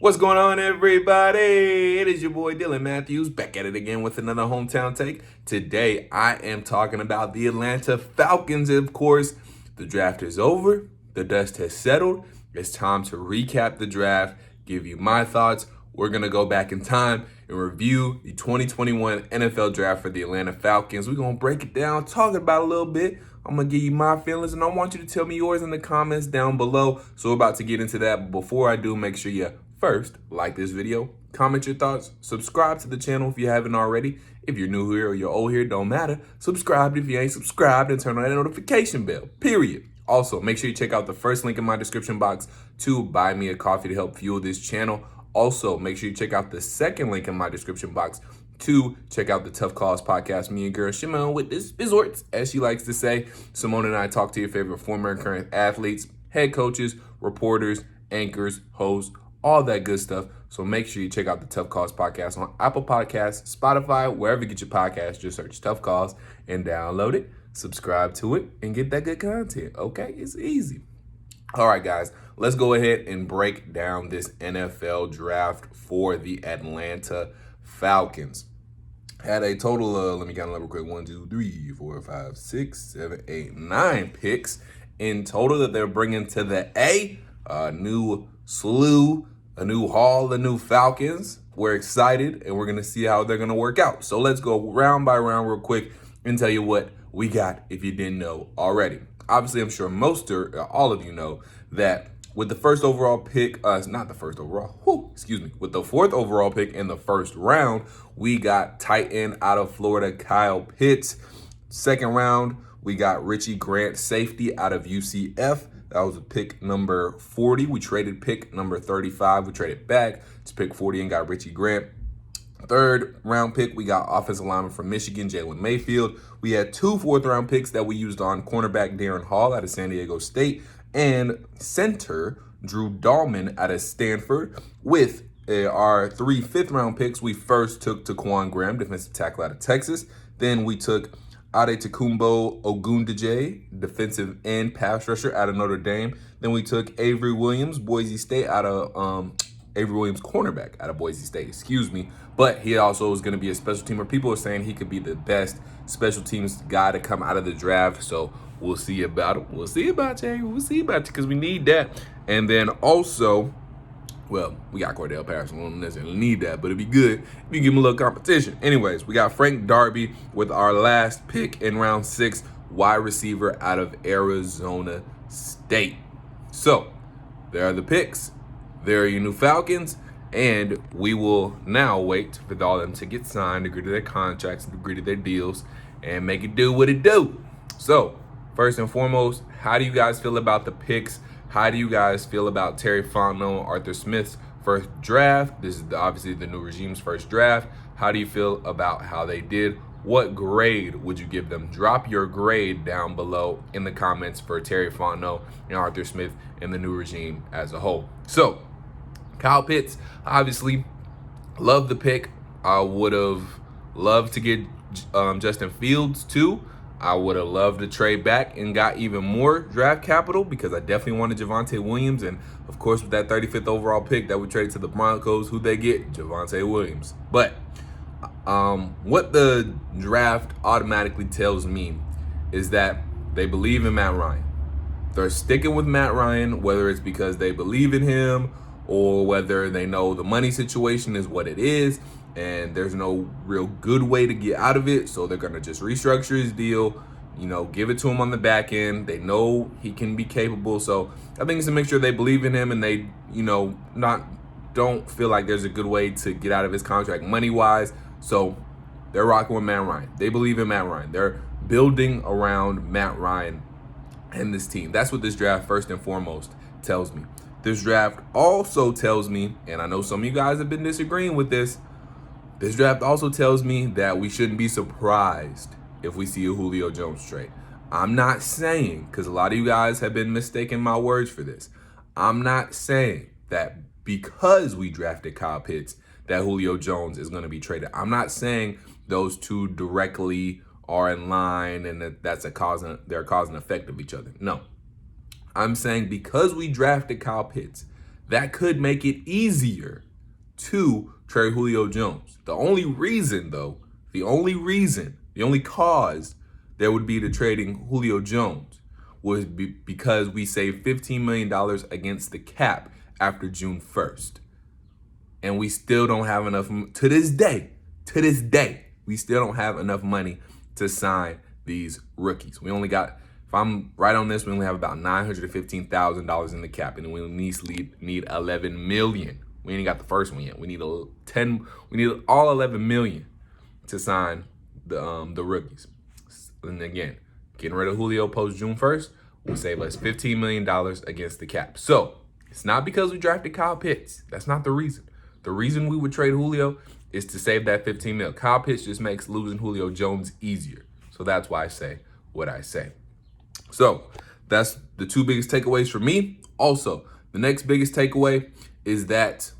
What's going on, everybody? It is your boy Dylan Matthews back at it again with another hometown take. Today, I am talking about the Atlanta Falcons. Of course, the draft is over. The dust has settled. It's time to recap the draft, give you my thoughts. We're going to go back in time and review the 2021 NFL draft for the Atlanta Falcons. We're going to break it down, talk about it a little bit. I'm going to give you my feelings, and I want you to tell me yours in the comments down below. So we're about to get into that. But before I do, make sure you first like this video, comment your thoughts, subscribe to the channel if you haven't already. If you're new here or you're old here, don't matter. Subscribe if you ain't subscribed, and turn on that notification bell, period. Also, make sure you check out the first link in my description box to buy me a coffee to help fuel this channel. Also, make sure you check out the second link in my description box to check out the Tough Calls podcast. Me and girl Symone with this sports, as she likes to say. Symone and I talk to your favorite former and current athletes, head coaches, reporters, anchors, hosts, all that good stuff. So make sure you check out the Tough Calls podcast on Apple Podcasts, Spotify, wherever you get your podcasts. Just search Tough Calls and download it, subscribe to it, and get that good content. Okay, it's easy. All right, guys, let's go ahead and break down this NFL draft for the Atlanta Falcons. Had a total of, let me count it real quick, 1, 2, 3, 4, 5, 6, 7, 8, 9 picks in total that they're bringing to the A new slew, a new haul, the new Falcons. We're excited, and we're going to see how they're going to work out. So let's go round by round real quick and tell you what we got if you didn't know already. Obviously, I'm sure most or all of you know that with the first overall pick, not the first overall, with the fourth overall pick in the first round, we got tight end out of Florida, Kyle Pitts. Second round, we got Richie Grant, safety out of UCF. That was a pick number 40. We traded pick number 35. We traded back to pick 40 and got Richie Grant. Third round pick, we got offensive lineman from Michigan, Jalen Mayfield. We had 2 fourth round picks that we used on cornerback Darren Hall out of San Diego State and center Drew Dahlman out of Stanford. With our 3 fifth round picks, we first took Taquan Graham, defensive tackle out of Texas. Then we took Adetokunbo Ogundeje, defensive end pass rusher out of Notre Dame. Then we took Avery Williams, Boise State, Avery Williams, cornerback out of Boise State, But he also is going to be a special teamer. People are saying he could be the best special teams guy to come out of the draft. So we'll see about it. We'll see about you. We'll see about you because we need that. And then also, well, we got Cordell Patterson. We don't necessarily need that, but it'd be good if you give him a little competition. Anyways, we got Frank Darby with our last pick in round 6, wide receiver out of Arizona State. So there are the picks. There are your new Falcons. And we will now wait for all of them to get signed, agree to their contracts, agree to their deals, and make it do what it do. So first and foremost, how do you guys feel about the picks? How do you guys feel about Terry Fontenot, Arthur Smith's first draft? This is obviously the new regime's first draft. How do you feel about how they did? What grade would you give them? Drop your grade down below in the comments for Terry Fontenot and Arthur Smith and the new regime as a whole. So Kyle Pitts, obviously, love the pick. I would have loved to get Justin Fields too. I would have loved to trade back and got even more draft capital because I definitely wanted Javonte Williams. And, of course, with that 35th overall pick that we traded to the Broncos, who'd they get? Javonte Williams. But what the draft automatically tells me is that they believe in Matt Ryan. They're sticking with Matt Ryan, whether it's because they believe in him or whether they know the money situation is what it is and there's no real good way to get out of it. So they're going to just restructure his deal, give it to him on the back end. They know he can be capable. So I think it's a mixture. They believe in him and they, don't feel like there's a good way to get out of his contract money-wise. So they're rocking with Matt Ryan. They believe in Matt Ryan. They're building around Matt Ryan and this team. That's what this draft, first and foremost, tells me. This draft also tells me, and I know some of you guys have been disagreeing with this draft also tells me that we shouldn't be surprised if we see a Julio Jones trade. I'm not saying, because a lot of you guys have been mistaking my words for this, I'm not saying that because we drafted Kyle Pitts that Julio Jones is going to be traded. I'm not saying those two directly are in line and they're cause and effect of each other. No. I'm saying because we drafted Kyle Pitts, that could make it easier to trade Julio Jones. The only reason, though, the only cause there would be to trading Julio Jones was because we saved $15 million against the cap after June 1st. And we still don't have enough, to this day, we still don't have enough money to sign these rookies. We only got, if I'm right on this, we only have about $915,000 in the cap, and we need 11 million. We ain't got the first one yet. We need we need all 11 million to sign the rookies. And again, getting rid of Julio post June 1st will save us $15 million against the cap. So it's not because we drafted Kyle Pitts. That's not the reason. The reason we would trade Julio is to save that $15 million. Kyle Pitts just makes losing Julio Jones easier. So that's why I say what I say. So that's the two biggest takeaways for me. Also, the next biggest takeaway is that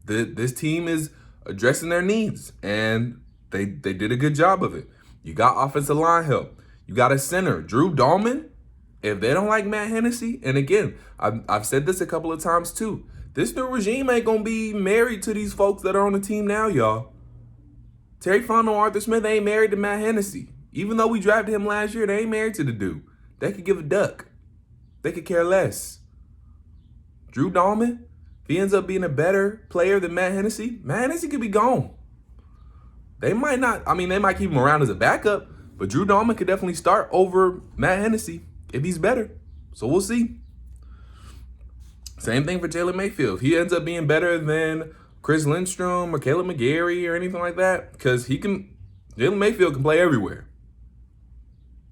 this team is addressing their needs, and they did a good job of it. You got offensive line help. You got a center, Drew Dahlman. If they don't like Matt Hennessy, and again, I've said this a couple of times too, this new regime ain't going to be married to these folks that are on the team now, y'all. Terry Fontenot, Arthur Smith ain't married to Matt Hennessy. Even though we drafted him last year, they ain't married to the dude. They could give a duck. They could care less. Drew Dahlman, if he ends up being a better player than Matt Hennessy could be gone. They might not, they might keep him around as a backup, but Drew Dahlman could definitely start over Matt Hennessy if he's better. So we'll see. Same thing for Jalen Mayfield. If he ends up being better than Chris Lindstrom or Caleb McGarry or anything like that, because Jalen Mayfield can play everywhere.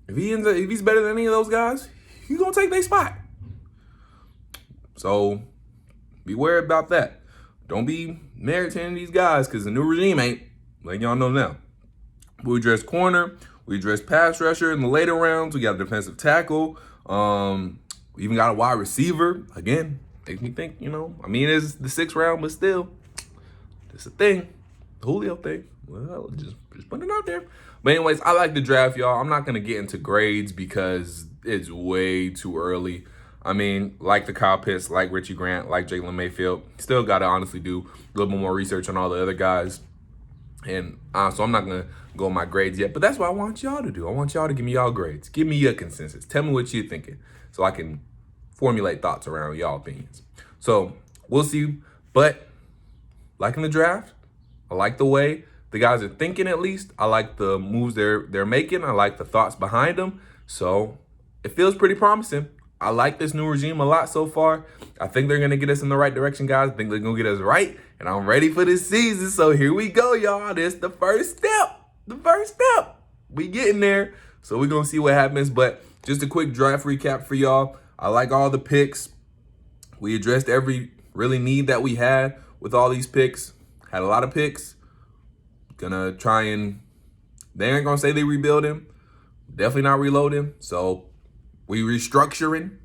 If he's better than any of those guys, he's gonna take their spot. So beware about that. Don't be married to any of these guys, because the new regime ain't. Letting y'all know now. We addressed corner. We addressed pass rusher in the later rounds. We got a defensive tackle. We even got a wide receiver. Again, makes me think, it's the 6th round, but still, it's a thing. The Julio thing. Well, just putting it out there. But anyways, I like the draft, y'all. I'm not going to get into grades because it's way too early. Like the Kyle Pitts, like Richie Grant, like Jalen Mayfield. Still got to honestly do a little bit more research on all the other guys. And so I'm not going to go on my grades yet. But that's what I want y'all to do. I want y'all to give me y'all grades. Give me your consensus. Tell me what you're thinking so I can formulate thoughts around y'all opinions. So we'll see. But liking the draft, I like the way the guys are thinking, at least. I like the moves they're making. I like the thoughts behind them. So it feels pretty promising. I like this new regime a lot so far. I think they're going to get us in the right direction, guys. I think they're going to get us right. And I'm ready for this season. So here we go, y'all. This is the first step. We getting there. So we're going to see what happens. But just a quick draft recap for y'all. I like all the picks. We addressed every really need that we had with all these picks. Had a lot of picks. Gonna try and, they ain't gonna say they rebuild him. Definitely not reload him. So we restructuring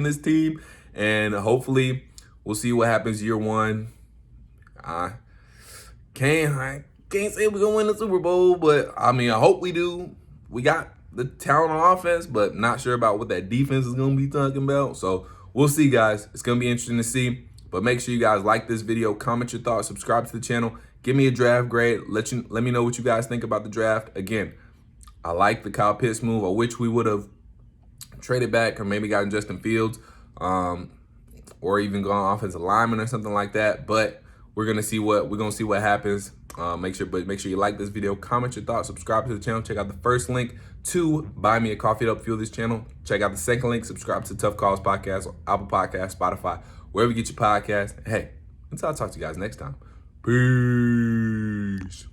this team, and hopefully we'll see what happens year one. I can't say we're gonna win the Super Bowl, but I hope we do. We got the talent on offense, but not sure about what that defense is gonna be talking about. So we'll see, guys. It's gonna be interesting to see. But make sure you guys like this video, comment your thoughts, subscribe to the channel, give me a draft grade. Let me know what you guys think about the draft. Again, I like the Kyle Pitts move. I wish we would have traded back or maybe gotten Justin Fields, or even gone offensive lineman or something like that. But we're gonna see what happens. Make sure you like this video, comment your thoughts, subscribe to the channel. Check out the first link to buy me a coffee to help fuel this channel. Check out the second link, subscribe to Tough Calls Podcast, Apple Podcast, Spotify, wherever you get your podcast. Hey, until I talk to you guys next time. Peace.